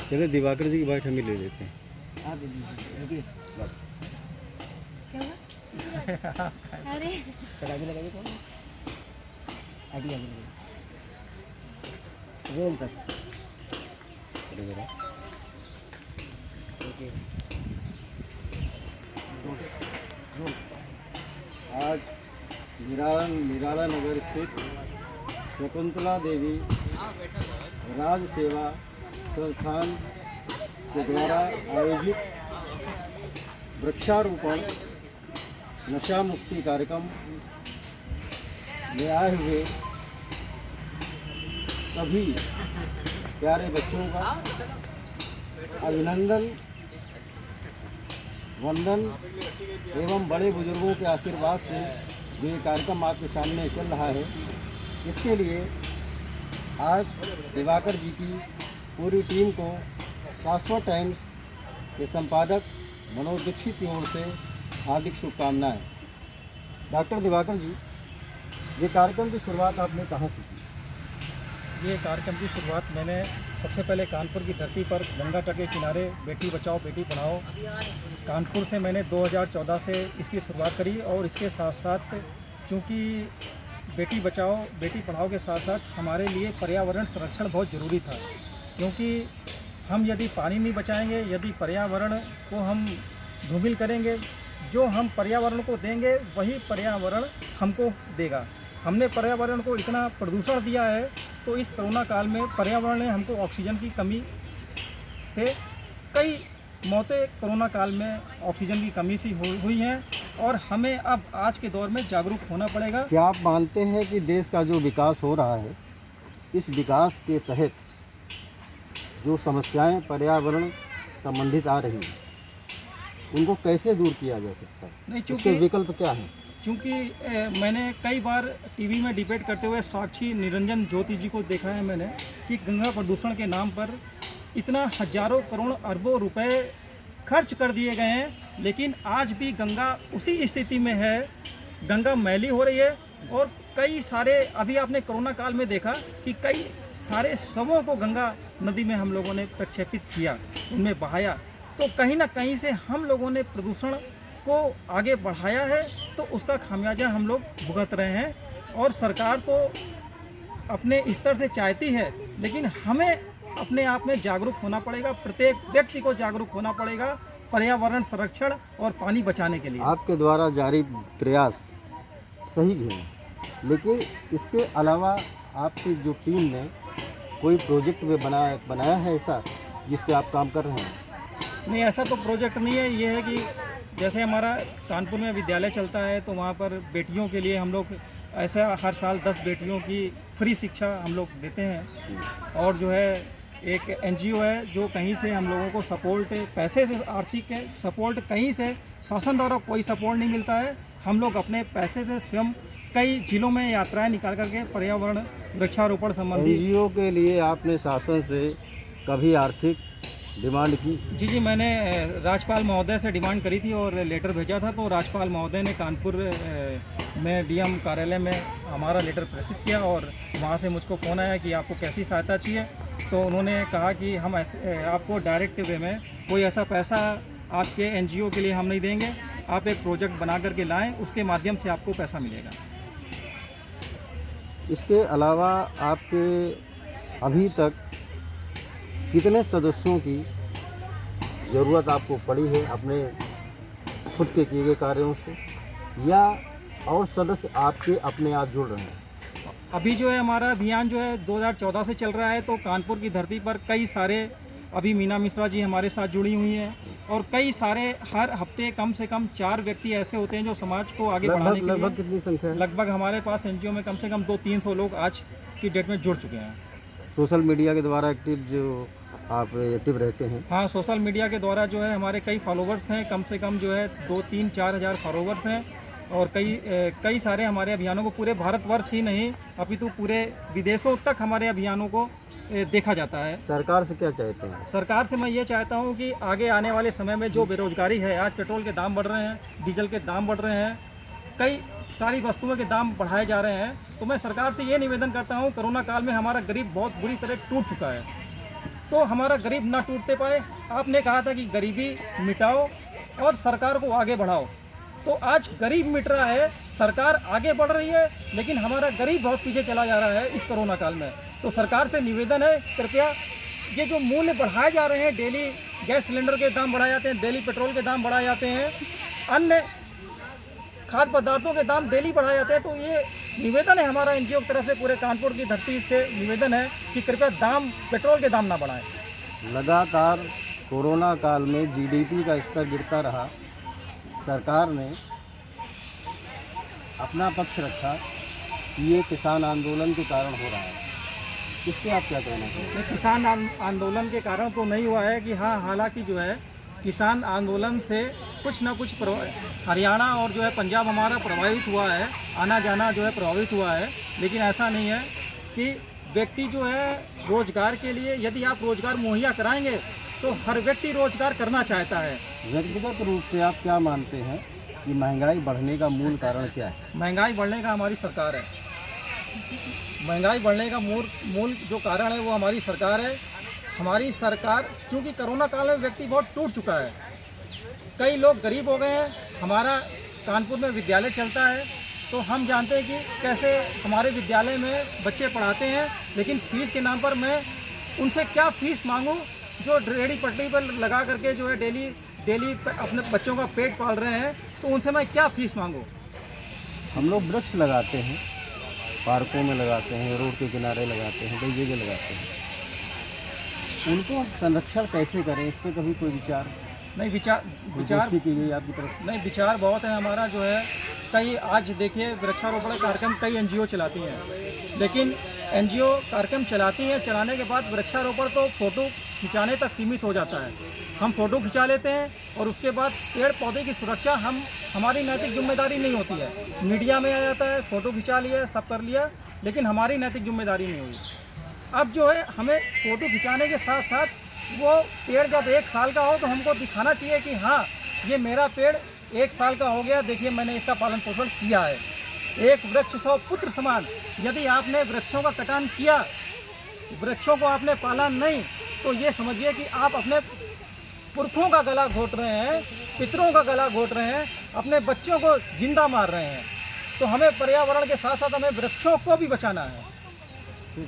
चलिए दिवाकर जी की बाइट हम ही ले लेते हैं। आप दे दीजिए, रुकिए। क्या हुआ? अरे सर आगे लगाइए तो आगे लगाइए। Roll sir. चलिए जरा। ओके। आज निराला नगर स्थित शकुंतला देवी राज सेवा संस्थान के द्वारा आयोजित वृक्षारोपण नशा मुक्ति कार्यक्रम में आए हुए सभी प्यारे बच्चों का अभिनंदन वंदन एवं बड़े बुजुर्गों के आशीर्वाद से जो ये कार्यक्रम आपके सामने चल रहा है, इसके लिए आज दिवाकर जी की पूरी टीम को शाश्वत टाइम्स के संपादक मनोज दीक्षित की ओर से हार्दिक शुभकामनाएं। डॉक्टर दिवाकर जी, ये कार्यक्रम की शुरुआत आपने कहाँ से की? ये कार्यक्रम की शुरुआत मैंने सबसे पहले कानपुर की धरती पर गंगा तट के किनारे बेटी बचाओ बेटी पढ़ाओ कानपुर से मैंने 2014 से इसकी शुरुआत करी। और इसके साथ साथ चूँकि बेटी बचाओ बेटी पढ़ाओ के साथ साथ हमारे लिए पर्यावरण संरक्षण बहुत ज़रूरी था, क्योंकि हम यदि पानी नहीं बचाएंगे, यदि पर्यावरण को हम धूमिल करेंगे, जो हम पर्यावरण को देंगे वही पर्यावरण हमको देगा। हमने पर्यावरण को इतना प्रदूषण दिया है, तो इस कोरोना काल में पर्यावरण ने हमको ऑक्सीजन की कमी से कई मौतें कोरोना काल में ऑक्सीजन की कमी से हुई हैं, और हमें अब आज के दौर में जागरूक होना पड़ेगा। क्या आप मानते हैं कि देश का जो विकास हो रहा है, इस विकास के तहत जो समस्याएं पर्यावरण संबंधित आ रही हैं, उनको कैसे दूर किया जा सकता है? नहीं, इसके चूँकि विकल्प क्या हैं? चूँकि मैंने कई बार टीवी में डिबेट करते हुए साक्षी निरंजन ज्योति जी को देखा है मैंने कि गंगा प्रदूषण के नाम पर इतना हजारों करोड़ अरबों रुपए खर्च कर दिए गए हैं, लेकिन आज भी गंगा उसी स्थिति में है। गंगा मैली हो रही है, और कई सारे अभी आपने कोरोना काल में देखा कि कई सारे शवों को गंगा नदी में हम लोगों ने प्रक्षेपित किया, उनमें बहाया। तो कहीं ना कहीं से हम लोगों ने प्रदूषण को आगे बढ़ाया है, तो उसका खामियाजा हम लोग भुगत रहे हैं। और सरकार तो अपने स्तर से चाहती है, लेकिन हमें अपने आप में जागरूक होना पड़ेगा, प्रत्येक व्यक्ति को जागरूक होना पड़ेगा पर्यावरण संरक्षण और पानी बचाने के लिए। आपके द्वारा जारी प्रयास सही हैं, लेकिन इसके अलावा आपकी जो टीम ने कोई प्रोजेक्ट में बनाया है ऐसा जिस पे आप काम कर रहे हैं? नहीं, ऐसा तो प्रोजेक्ट नहीं है। ये है कि जैसे हमारा कानपुर में विद्यालय चलता है, तो वहाँ पर बेटियों के लिए हम लोग ऐसा हर साल 10 बेटियों की फ्री शिक्षा हम लोग देते हैं। और जो है एक एनजीओ है जो कहीं से हम लोगों को सपोर्ट, पैसे से आर्थिक सपोर्ट, कहीं से शासन द्वारा कोई सपोर्ट नहीं मिलता है। हम लोग अपने पैसे से स्वयं कई जिलों में यात्राएं निकाल करके पर्यावरण वृक्षारोपण संबंधी। एनजीओ के लिए आपने शासन से कभी आर्थिक डिमांड की? जी, मैंने राज्यपाल महोदय से डिमांड करी थी और लेटर भेजा था, तो राज्यपाल महोदय ने कानपुर में डीएम कार्यालय में हमारा लेटर प्रेषित किया, और वहाँ से मुझको फ़ोन आया कि आपको कैसी सहायता चाहिए। तो उन्होंने कहा कि हम आपको डायरेक्ट वे में कोई ऐसा पैसा आपके एनजीओ के लिए हम नहीं देंगे, आप एक प्रोजेक्ट बना करके लाएँ, उसके माध्यम से आपको पैसा मिलेगा। इसके अलावा आपके अभी तक कितने सदस्यों की ज़रूरत आपको पड़ी है अपने खुद के किए गए कार्यों से, या और सदस्य आपके अपने आप जुड़ रहे हैं? अभी जो है हमारा अभियान जो है 2014 से चल रहा है, तो कानपुर की धरती पर कई सारे, अभी मीना मिश्रा जी हमारे साथ जुड़ी हुई हैं, और कई सारे हर हफ्ते कम से कम 4 व्यक्ति ऐसे होते हैं जो समाज को आगे बढ़ाने के लिए। लगभग कितनी संख्या है? लगभग हमारे पास एनजीओ में कम से कम 200-300 लोग आज की डेट में जुड़ चुके हैं। सोशल मीडिया के द्वारा आप एक्टिव रहते हैं? हाँ, सोशल मीडिया के द्वारा जो है हमारे कई फॉलोवर्स हैं, कम से कम जो है 2-3-4 हज़ार फॉलोवर्स हैं, और कई सारे हमारे अभियानों को पूरे भारतवर्ष ही नहीं अपितु पूरे विदेशों तक हमारे अभियानों को देखा जाता है। सरकार से क्या चाहते हैं? सरकार से मैं ये चाहता हूँ कि आगे आने वाले समय में जो बेरोजगारी है, आज पेट्रोल के दाम बढ़ रहे हैं, डीजल के दाम बढ़ रहे हैं, कई सारी वस्तुओं के दाम बढ़ाए जा रहे हैं, तो मैं सरकार से ये निवेदन करता हूँ, कोरोना काल में हमारा गरीब बहुत बुरी तरह टूट चुका है। तो हमारा गरीब ना टूटते पाए। आपने कहा था कि गरीबी मिटाओ और सरकार को आगे बढ़ाओ, तो आज गरीब मिट रहा है, सरकार आगे बढ़ रही है, लेकिन हमारा गरीब बहुत पीछे चला जा रहा है इस कोरोना काल में। तो सरकार से निवेदन है, कृपया ये जो मूल्य बढ़ाए जा रहे हैं, डेली गैस सिलेंडर के दाम बढ़ाए जाते हैं, डेली पेट्रोल के दाम बढ़ाए जाते हैं, अन्य खाद्य पदार्थों के दाम डेली बढ़ाए जाते हैं, तो ये निवेदन है हमारा एनजीओ की तरफ से, पूरे कानपुर की धरती से निवेदन है कि कृपया दाम, पेट्रोल के दाम ना बढ़ाएं। लगातार कोरोना काल में जीडीपी का स्तर गिरता रहा, सरकार ने अपना पक्ष रखा कि ये किसान आंदोलन के कारण हो रहा है। इससे आप क्या कहना चाहेंगे? किसान आंदोलन के कारण तो नहीं हुआ है कि हाँ, हालांकि जो है किसान आंदोलन से कुछ ना कुछ हरियाणा और जो है पंजाब हमारा प्रभावित हुआ है, आना जाना जो है प्रभावित हुआ है, लेकिन ऐसा नहीं है कि व्यक्ति जो है रोजगार के लिए, यदि आप रोजगार मुहैया कराएंगे तो हर व्यक्ति रोजगार करना चाहता है। व्यक्तिगत रूप से आप क्या मानते हैं कि महंगाई बढ़ने का मूल कारण क्या है? महंगाई बढ़ने का हमारी सरकार है। महंगाई बढ़ने का मूल जो कारण है वो हमारी सरकार है। हमारी सरकार, चूँकि कोरोना काल में व्यक्ति बहुत टूट चुका है, कई लोग गरीब हो गए हैं। हमारा कानपुर में विद्यालय चलता है, तो हम जानते हैं कि कैसे हमारे विद्यालय में बच्चे पढ़ाते हैं, लेकिन फीस के नाम पर मैं उनसे क्या फ़ीस मांगूं, जो रेडी पटरी पर लगा करके जो है डेली अपने बच्चों का पेट पाल रहे हैं, तो उनसे मैं क्या फ़ीस मांगूं। हम लोग वृक्ष लगाते हैं, पार्कों में लगाते हैं, रोड के किनारे लगाते हैं, कई जगह लगाते हैं, उनको संरक्षण कैसे करें, इस पर कभी कोई विचार नहीं? विचार की गई आपकी तरफ? नहीं, विचार बहुत है हमारा जो है। कई आज देखिए वृक्षारोपण कार्यक्रम कई एनजीओ चलाती हैं, लेकिन एनजीओ कार्यक्रम चलाती हैं, चलाने के बाद वृक्षारोपण तो फ़ोटो खिंचाने तक सीमित हो जाता है। हम फ़ोटो खिंचा लेते हैं और उसके बाद पेड़ पौधे की सुरक्षा हमारी नैतिक जिम्मेदारी नहीं होती है। मीडिया में आ जाता है, फ़ोटो खिंचा लिया, सब कर लिया, लेकिन हमारी नैतिक जिम्मेदारी नहीं हुई। अब जो है हमें फ़ोटो खिंचाने के साथ साथ वो पेड़ जब 1 साल का हो तो हमको दिखाना चाहिए कि हाँ, ये मेरा पेड़ 1 साल का हो गया, देखिए मैंने इसका पालन पोषण किया है। एक वृक्ष 100 पुत्र समान। यदि आपने वृक्षों का कटान किया, वृक्षों को आपने पाला नहीं, तो ये समझिए कि आप अपने पुरखों का गला घोट रहे हैं, पितरों का गला घोट रहे हैं, अपने बच्चों को जिंदा मार रहे हैं। तो हमें पर्यावरण के साथ साथ हमें वृक्षों को भी बचाना है।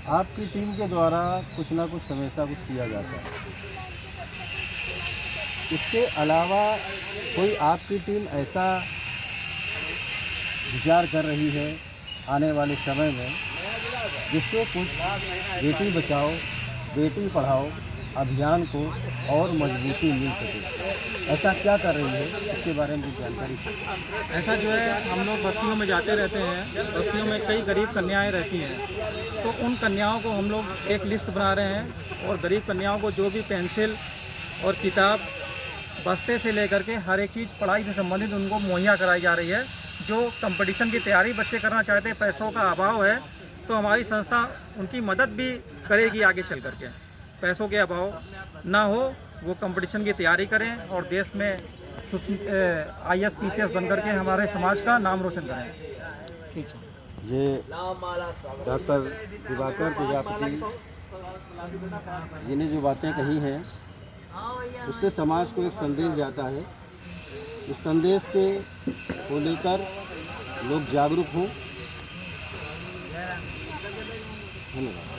आपकी टीम के द्वारा कुछ ना कुछ हमेशा कुछ किया जाता है, इसके अलावा कोई आपकी टीम ऐसा विचार कर रही है आने वाले समय में जिससे कुछ बेटी बचाओ बेटी पढ़ाओ अभियान को और मजबूती मिल सके? ऐसा क्या कर रही है, इसके बारे में जानकारी? ऐसा जो है हम लोग बस्तियों में जाते रहते हैं, बस्तियों में कई गरीब कन्याएं रहती हैं, तो उन कन्याओं को हम लोग एक लिस्ट बना रहे हैं और गरीब कन्याओं को जो भी पेंसिल और किताब बस्ते से लेकर के हर एक चीज़ पढ़ाई से संबंधित उनको मुहैया कराई जा रही है। जो कंपटीशन की तैयारी बच्चे करना चाहते हैं, पैसों का अभाव है, तो हमारी संस्था उनकी मदद भी करेगी आगे चल करके। पैसों के अभाव ना हो, वो कंपटीशन की तैयारी करें और देश में IAS PCS बन करके हमारे समाज का नाम रोशन करें। ठीक है। ये डॉक्टर दिवाकर प्रजापति जिन्हें जो बातें कही हैं उससे समाज को एक संदेश जाता है। इस संदेश को लेकर लोग जागरूक हों। धन्यवाद।